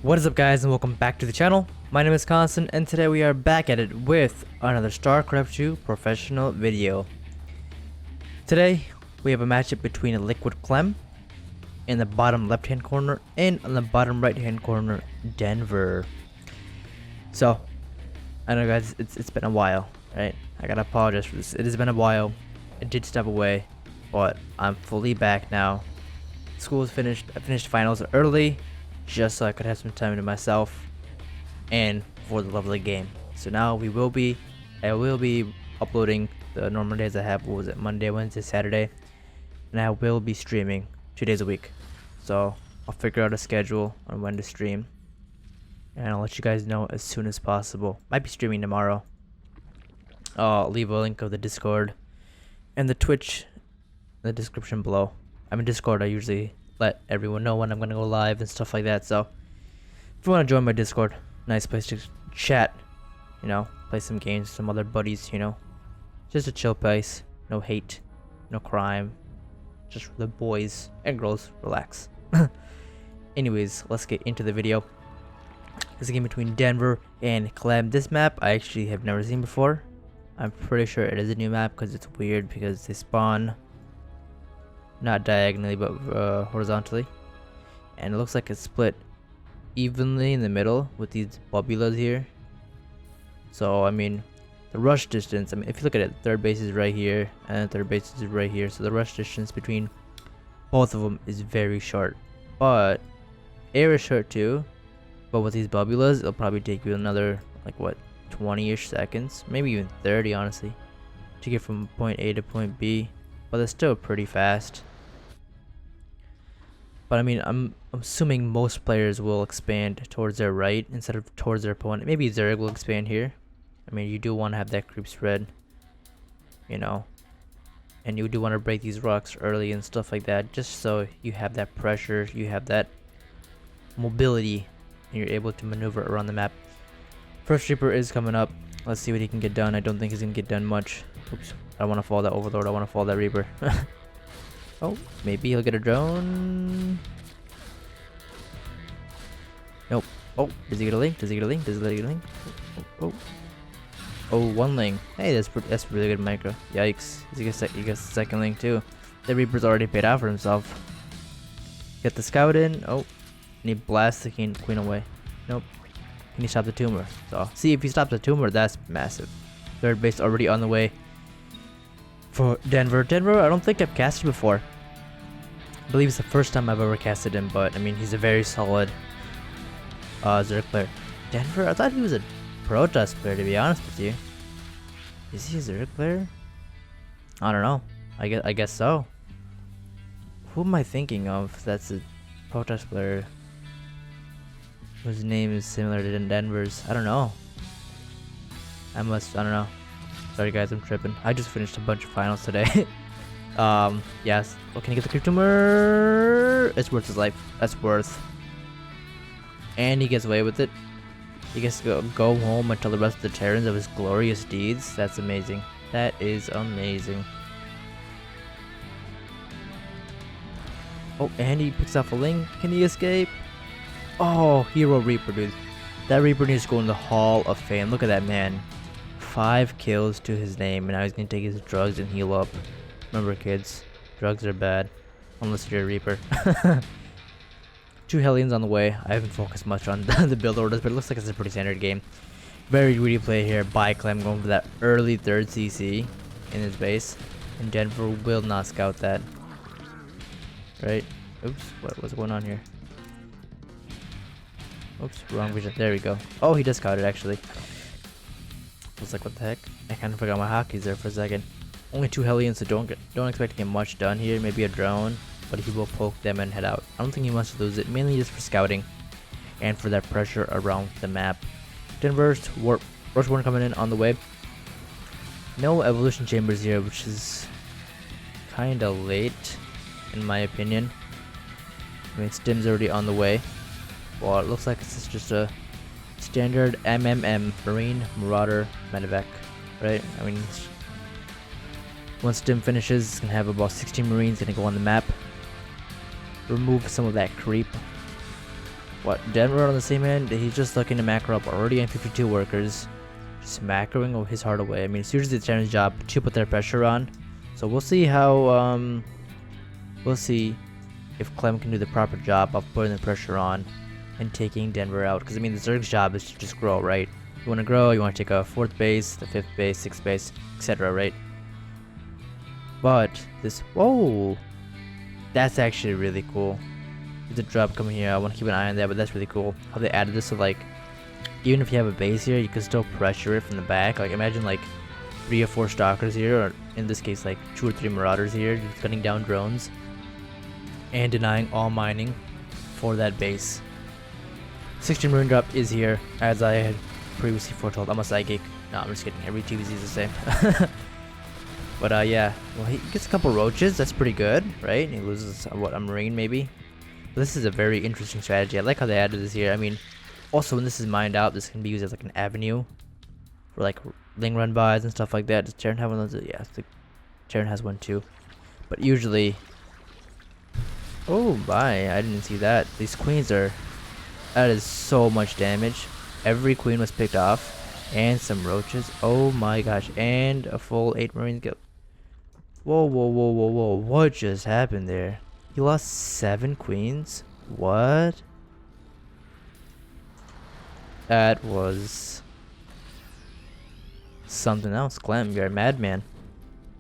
What is up, guys, and welcome back to the channel. My name is Khanstens, and today we are back at it with another Starcraft 2 professional video. Today we have a matchup between a Liquid Clem in the bottom left hand corner and on the bottom right hand corner Denver. So I know, guys, it's been a while, right? I gotta apologize for this. It has been a while. I did step away, but I'm fully back now. School is finished. I finished finals early just so I could have some time to myself and for the love of the game. So now I will be uploading the normal days I have. What was it? Monday, Wednesday, Saturday, and I will be streaming 2 days a week. So I'll figure out a schedule on when to stream, and I'll let you guys know as soon as possible. Might be streaming tomorrow. I'll leave a link of the Discord and the Twitch in the description below. I'm in Discord. I usually let everyone know when I'm gonna go live and stuff like that. So if you want to join my Discord, nice place to chat, play some games, some other buddies, just a chill place. No hate, no crime, just for the boys and girls. Relax. Anyways, let's get into the video. This is a game between Denver and Clem. This map I actually have never seen before. I'm pretty sure it is a new map because it's weird because they spawn not diagonally but horizontally, and it looks like it's split evenly in the middle with these bubulas here. So I mean, the rush distance, if you look at it, third base is right here and third base is right here, so the rush distance between both of them is very short, but air is short too. But with these bubulas, it'll probably take you another 20-ish seconds, maybe even 30 honestly, to get from point A to point B. But it's still pretty fast. But I mean, I'm assuming most players will expand towards their right instead of towards their opponent. Maybe Zerg will expand here. I mean, you do want to have that creep spread, and you do want to break these rocks early and stuff like that, just so you have that pressure, you have that mobility, and you're able to maneuver around the map. First Reaper is coming up. Let's see what he can get done. I don't think he's gonna get done much. Oops. I don't want to fall that Overlord. I want to fall that Reaper. Oh, maybe he'll get a drone. Nope. Oh, does he get a link? Does he get a link? Does he get a link? Oh, one link. Hey, that's really good micro. Yikes. He gets the second link too. The Reaper's already paid out for himself. Get the scout in. Oh, and he blasts the queen away. Nope. Can he stop the tumor? So, see, if he stops the tumor, that's massive. Third base already on the way for Denver. I don't think I've casted before. I believe it's the first time I've ever casted him, but I mean, he's a very solid Zerg player. Denver, I thought he was a Protest player, to be honest with you. Is he a Zerg player? I don't know. I guess so. Who am I thinking of that's a Protest player whose name is similar to Denver's? I don't know. I don't know. Sorry guys, I'm tripping. I just finished a bunch of finals today. Yes. Well, can he get the creep tumor? It's worth his life. That's worth. And he gets away with it. He gets to go home and tell the rest of the Terrans of his glorious deeds. That's amazing. That is amazing. Oh, and he picks off a link. Can he escape? Oh, Hero Reaper, dude. That Reaper needs to go in the Hall of Fame. Look at that man. 5 kills to his name, and now he's gonna take his drugs and heal up. Remember, kids, drugs are bad unless you're a Reaper. 2 Hellions on the way. I haven't focused much on the build orders, but it looks like it's a pretty standard game. Very greedy play here by Clem, going for that early third CC in his base, and Denver will not scout that. Right? Oops, what's going on here? Oops, wrong vision. There we go. Oh, he does scout it actually. I was like, what the heck? I kind of forgot my hotkeys there for a second. Only 2 Hellions, so don't expect to get much done here. Maybe a drone, but he will poke them and head out. I don't think he wants to lose it, mainly just for scouting and for that pressure around the map. Denver's Rush 1 coming in on the way. No evolution chambers here, which is kind of late, in my opinion. I mean, Stim's already on the way. Well, it looks like it's just a standard MMM, Marine Marauder Medevac, right? I mean, once Stim finishes, it's gonna have about 16 Marines gonna go on the map. Remove some of that creep What, Denver on the same end, he's just looking to macro up already on 52 workers. Just macroing his heart away. I mean, it's usually the Terran's job to put their pressure on. So we'll see how, we'll see if Clem can do the proper job of putting the pressure on and taking Denver out. Because, I mean, the Zerg's job is to just grow, right? You want to grow, you want to take a 4th base, the 5th base, 6th base, etc., right? But this, whoa, that's actually really cool. There's a drop coming here. I want to keep an eye on that, but that's really cool how they added this. So like, even if you have a base here, you can still pressure it from the back. Like, imagine like 3 or 4 stalkers here, or in this case like 2 or 3 marauders here, just cutting down drones and denying all mining for that base. 16 marine drop is here, as I had previously foretold. I'm a psychic. No, I'm just kidding. Every TVZ is the same. But yeah, well, he gets a couple roaches. That's pretty good, right? He loses what, a marine maybe. But this is a very interesting strategy. I like how they added this here. I mean, also when this is mined out, this can be used as like an avenue for like ling run buys and stuff like that. Does Terran have one of those? Yeah, Terran has one too. But usually, oh my, I didn't see that. These queens are, that is so much damage. Every queen was picked off, and some roaches. Oh my gosh, and a full 8 marines go. Whoa, whoa, whoa, whoa, whoa! What just happened there? He lost 7 queens. What? That was something else. Clem, you're a madman.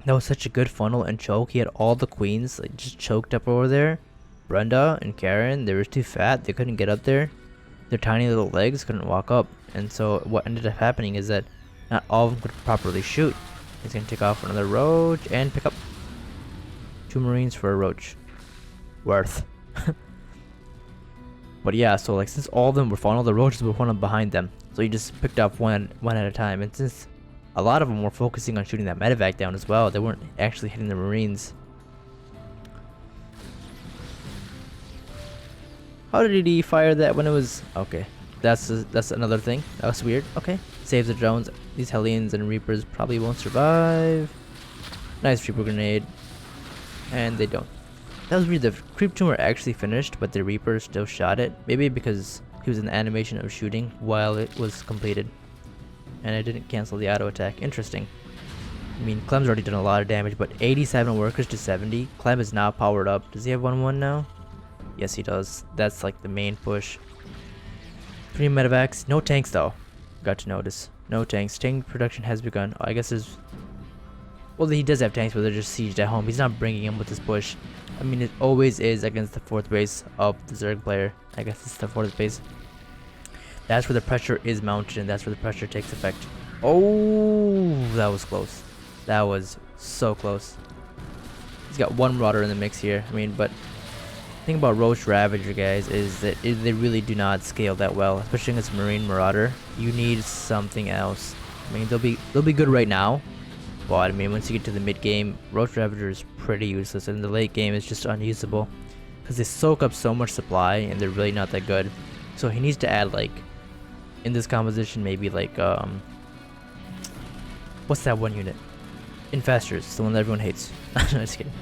That was such a good funnel and choke. He had all the queens like just choked up over there. Brenda and Karen, they were too fat. They couldn't get up there. Their tiny little legs couldn't walk up. And so what ended up happening is that not all of them could properly shoot. He's going to take off another roach and pick up 2 marines for a roach. Worth. But yeah, so like since all of them were funneled, the roaches were funneled behind them. So he just picked up one at a time. And since a lot of them were focusing on shooting that medevac down as well, they weren't actually hitting the marines. How did he fire that when it was... Okay, that's another thing. That was weird. Okay, saves the drones. These Hellions and Reapers probably won't survive. Nice Reaper grenade. And they don't. That was weird. The creep tumor actually finished, but the Reaper still shot it. Maybe because he was in the animation of shooting while it was completed. And it didn't cancel the auto attack. Interesting. I mean, Clem's already done a lot of damage, but 87 workers to 70. Clem is now powered up. Does he have 1-1 now? Yes, he does. That's like the main push. 3 medevacs. No tanks though. Got to notice. No tanks. Tank production has begun. I guess there's... Well, he does have tanks, but they're just sieged at home. He's not bringing them with this push. I mean, it always is against the 4th base of the Zerg player. I guess it's the 4th base. That's where the pressure is mounted, and that's where the pressure takes effect. Oh, that was close. That was so close. He's got 1 Marauder in the mix here. I mean, but the thing about Roach Ravager, guys, is that they really do not scale that well, especially against Marine Marauder. You need something else. I mean, they'll be good right now, but I mean, once you get to the mid game, Roach Ravager is pretty useless, and the late game is just unusable because they soak up so much supply, and they're really not that good. So he needs to add, like, in this composition, maybe like what's that one unit? Infestors, the one that everyone hates. No, just kidding.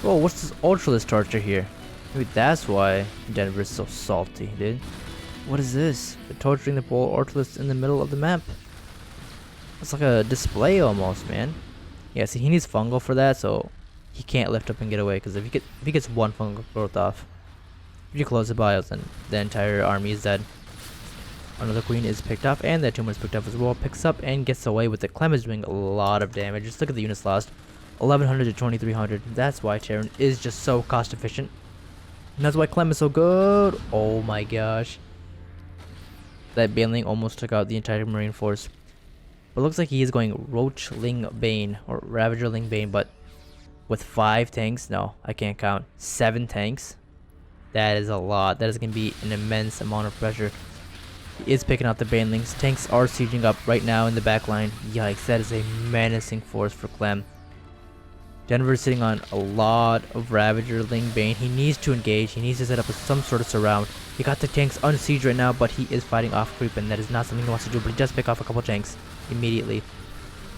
Whoa, what's this Ultralist torture here? Maybe that's why Denver's so salty, dude. What is this? They're torturing the pole Ultralist in the middle of the map. It's like a display almost, man. Yeah, see, he needs fungal for that, so he can't lift up and get away. Because if he gets 1 fungal growth off, if you close the bios, then the entire army is dead. Another queen is picked up, and that tumor is picked up as well. Picks up and gets away with it. Clem is doing a lot of damage. Just look at the units lost. 1100 to 2300. That's why Terran is just so cost efficient. And that's why Clem is so good. Oh my gosh. That Baneling almost took out the entire Marine force. But looks like he is going Roachling Bane, or Ravagerling Bane, but with 5 tanks. No, I can't count. 7 tanks. That is a lot. That is going to be an immense amount of pressure. He is picking out the Banelings. Tanks are sieging up right now in the back line. Yikes, that is a menacing force for Clem. Denver is sitting on a lot of Ravagerling Bane. He needs to engage. He needs to set up some sort of surround. He got the tanks on siege right now, but he is fighting off creep, and that is not something he wants to do, but he does pick off a couple tanks immediately.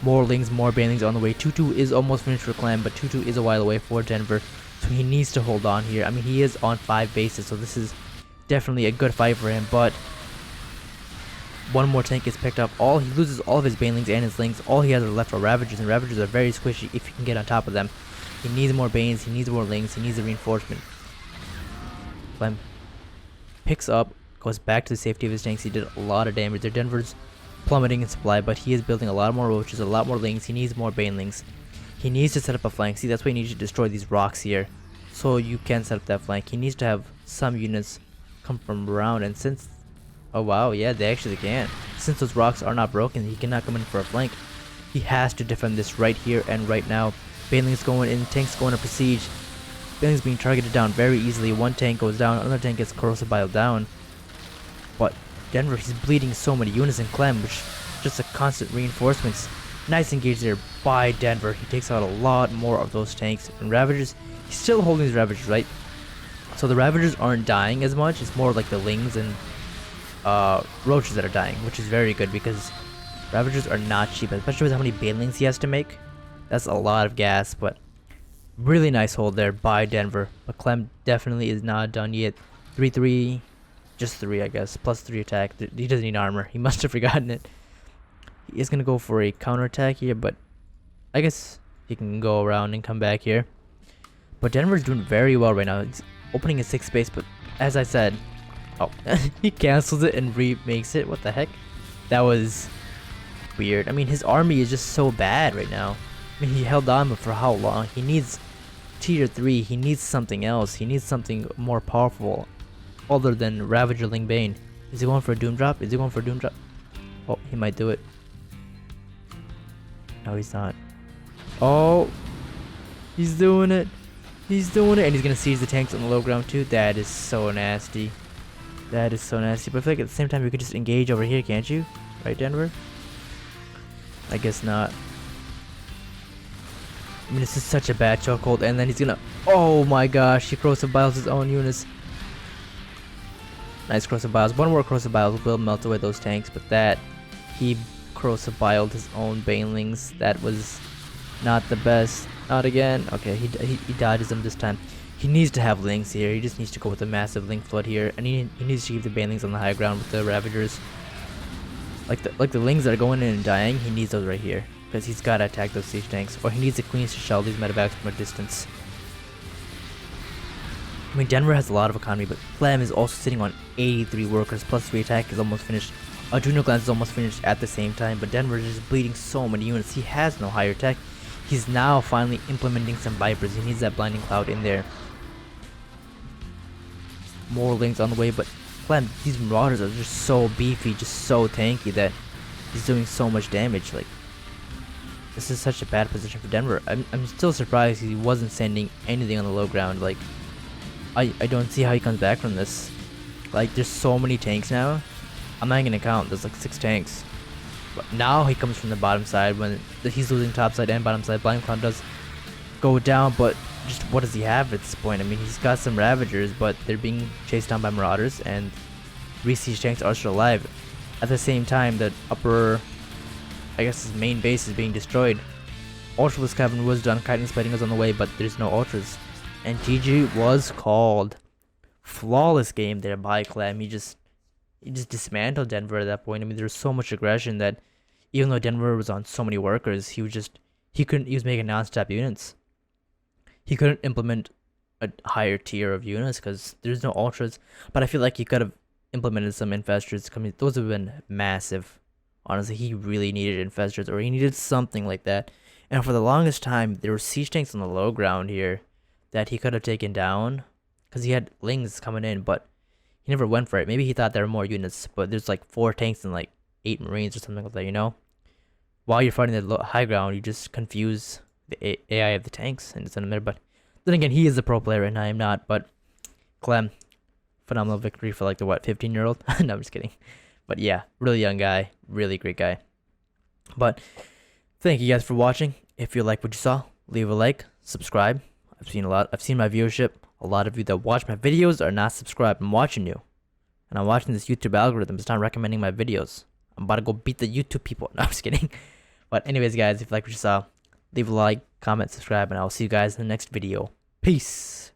More Lings, more Banelings on the way. 2-2 is almost finished for Clem, but 2-2 is a while away for Denver, so he needs to hold on here. I mean, he is on 5 bases, so this is definitely a good fight for him, but one more tank is picked up. He loses all of his banelings and his lings. All he has are left are Ravagers, and Ravagers are very squishy if you can get on top of them. He needs more Banes, he needs more lings, he needs a reinforcement. Clem picks up, goes back to the safety of his tanks. He did a lot of damage there. Denver's plummeting in supply, but he is building a lot more roaches, a lot more lings. He needs more banelings. He needs to set up a flank. See, that's why he needs to destroy these rocks here, so you can set up that flank. He needs to have some units come from around, and since oh wow, yeah, they actually can. Since those rocks are not broken, he cannot come in for a flank. He has to defend this right here and right now. Banelings going in, tanks going to Prestige. Banelings being targeted down very easily. One tank goes down, another tank gets corrosive bile down. But Denver, he's bleeding so many units, and Clem, which just a constant reinforcements. Nice engage there by Denver. He takes out a lot more of those tanks. And Ravagers, he's still holding his Ravagers, right? So the Ravagers aren't dying as much. It's more like the lings and roaches that are dying, which is very good because Ravagers are not cheap, especially with how many banelings he has to make. That's a lot of gas, but really nice hold there by Denver. But Clem definitely is not done yet. 3-3, just 3 I guess, plus 3 attack. He doesn't need armor. He must have forgotten it. He is going to go for a counterattack here, but I guess he can go around and come back here. But Denver's doing very well right now. He's opening a 6th space, but as I said, oh, he cancels it and remakes it. What the heck? That was weird. I mean, his army is just so bad right now. I mean, he held on, but for how long? He needs tier 3. He needs something else. He needs something more powerful other than Ravager Ling Bane. Is he going for a Doom Drop? Is he going for a Doom Drop? Oh, he might do it. No, he's not. Oh, he's doing it. He's doing it, and he's going to siege the tanks on the low ground too. That is so nasty. That is so nasty. But I feel like at the same time you could just engage over here, can't you? Right, Denver? I guess not. I mean, this is such a bad chokehold, and then he's gonna... Oh my gosh, he corrosive biles his own units. Nice corrosive biles. One more corrosive biles will melt away those tanks, but that... He corrosive biled his own banelings. That was not the best. Not again. Okay, he dodges them this time. He needs to have lings here. He just needs to go with a massive link flood here, and he needs to keep the banelings on the high ground with the Ravagers. Like the lings that are going in and dying, he needs those right here because he's got to attack those siege tanks, or he needs the queens to shell these medevacs from a distance. I mean, Denver has a lot of economy, but Clem is also sitting on 83 workers plus 3 attack is almost finished. Adrenal Glands is almost finished at the same time, but Denver is just bleeding so many units. He has no higher tech. He's now finally implementing some Vipers. He needs that Blinding Cloud in there. More lings on the way, but Clem, these Marauders are just so beefy, just so tanky that he's doing so much damage. Like, this is such a bad position for Denver. I'm still surprised he wasn't sending anything on the low ground. Like, I don't see how he comes back from this. Like, there's so many tanks now. I'm not gonna count. There's like 6 tanks. But now he comes from the bottom side when he's losing top side and bottom side. Blind Cloud does go down, but just what does he have at this point? I mean, he's got some Ravagers, but they're being chased down by Marauders, and 3 siege tanks are still alive. At the same time, the upper, I guess his main base is being destroyed. Ultraless Cavern was done, Khanstens Social is on the way, but there's no Ultras. And GG was called. Flawless game there by Clem. He just dismantled Denver at that point. I mean, there was so much aggression that even though Denver was on so many workers, he was making non-stop units. He couldn't implement a higher tier of units because there's no ultras, but I feel like he could have implemented some infestors. I mean, those have been massive. Honestly, he really needed infestors, or he needed something like that. And for the longest time, there were siege tanks on the low ground here that he could have taken down because he had lings coming in, but he never went for it. Maybe he thought there were more units, but there's like 4 tanks and like 8 marines or something like that, you know? While you're fighting the high ground, you just confuse the AI of the tanks and it's in the middle. But then again, he is a pro player and I am not. But Clem, phenomenal victory for like the 15-year-old. No, I'm just kidding. But yeah, really young guy, really great guy. But thank you guys for watching. If you like what you saw, leave a like, subscribe. I've seen my viewership. A lot of you that watch my videos are not subscribed. I'm watching you. And I'm watching this YouTube algorithm. It's not recommending my videos. I'm about to go beat the YouTube people. No, I'm just kidding. But anyways, guys, if you like what you saw, leave a like, comment, subscribe, and I'll see you guys in the next video. Peace.